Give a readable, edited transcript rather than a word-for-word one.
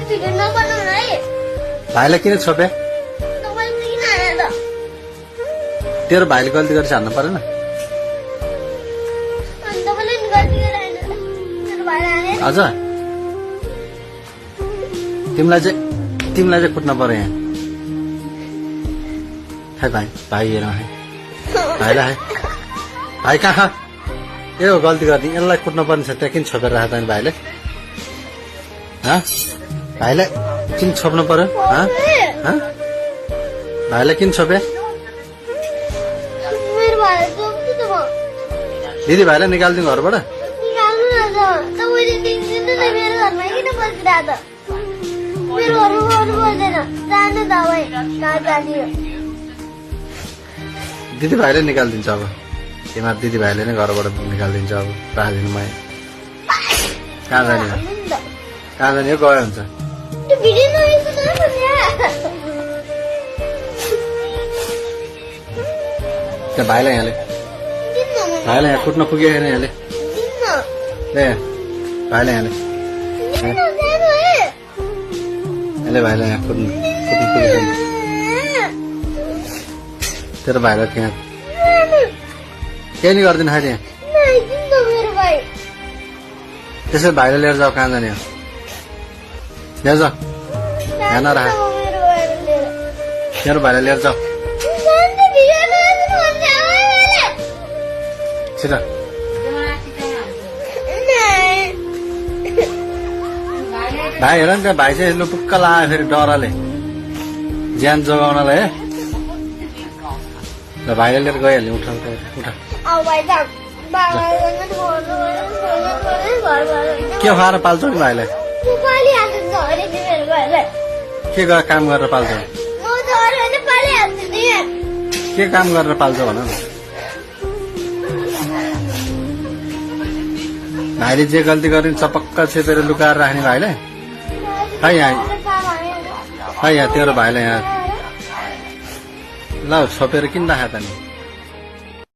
Video नबनाउनु है। भाइलाई किन छोपे? तपाईँले किन हाने त? तेरो भाइले गल्ती गरेर हान्नु परेन? अनि तपाईँले नि गल्ती गरेर हाने त? मेरो भाइलाई हाने? अझ तिमीलाई चाहिँ कुट्न पर्यो यहाँ। है भाइ हेर है भाइलाई है भाइ कहाँ यो गल्ती गरिदिए यसलाई कुट्न पर्ने छ त्यहाँ किन छोपेर राख त भाइले? भाइलाई किन छोप्नु पर्यो? भाइलाई किन छोपे? मेरो भाइलाई छोप्छु त म। दिदी भाइलाई निकालिदिनु घरबाट? निकाल्नु न त। तपाईँले दिन्छु त मेरो घरमा किन बसिरहेको त? मेरो घरमा गर्नु पर्दैन। जानु तपाईँ कहाँ जाने हो? दिदी भाइले निकालिदिन्छ अब। तिमीहरू दिदी भाइले नै घरबाट निकालिदिन्छ अब। राखिदिनु म कहाँ जाने हो? कहाँ जाने हो? गयो हुन्छ। त्यो भिडियो नहेर्छु त त्यहाँ भाइलाई यहाँले भाइलाई यहाँ कुट्न पुग्यो हेर्ने यहाँले भाइलाई यहाँले यसले भाइलाई यहाँ कुट्नु पुगेको तेरो भाइलाई त्यहाँ केही नि गरिदिनु खालि यहाँ त्यसै भाइलाई लिएर जाऊ कहाँ जाने हो लिएर जाऊ यहाँ नराख तेरो भाइलाई लिएर जाऊ छिटो भाइ हेर नि त्यहाँ भाइ चाहिँ लुपुक्क लाग्यो फेरि डरले ज्यान जोगाउनलाई है ल भाइले लिएर गइहाल्यो उठ के खुवाएर पाल्छौ नि भाइलाई के काम गरेर पाल्छौ के काम गरेर पाल्छौ भन न भाइले जे गल्ती गर्ने चपक्क छेपेर लुकाएर राख्ने भाइलाई है यहाँ तेरो भाइलाई यहाँ ल छोपेर किन राख त नि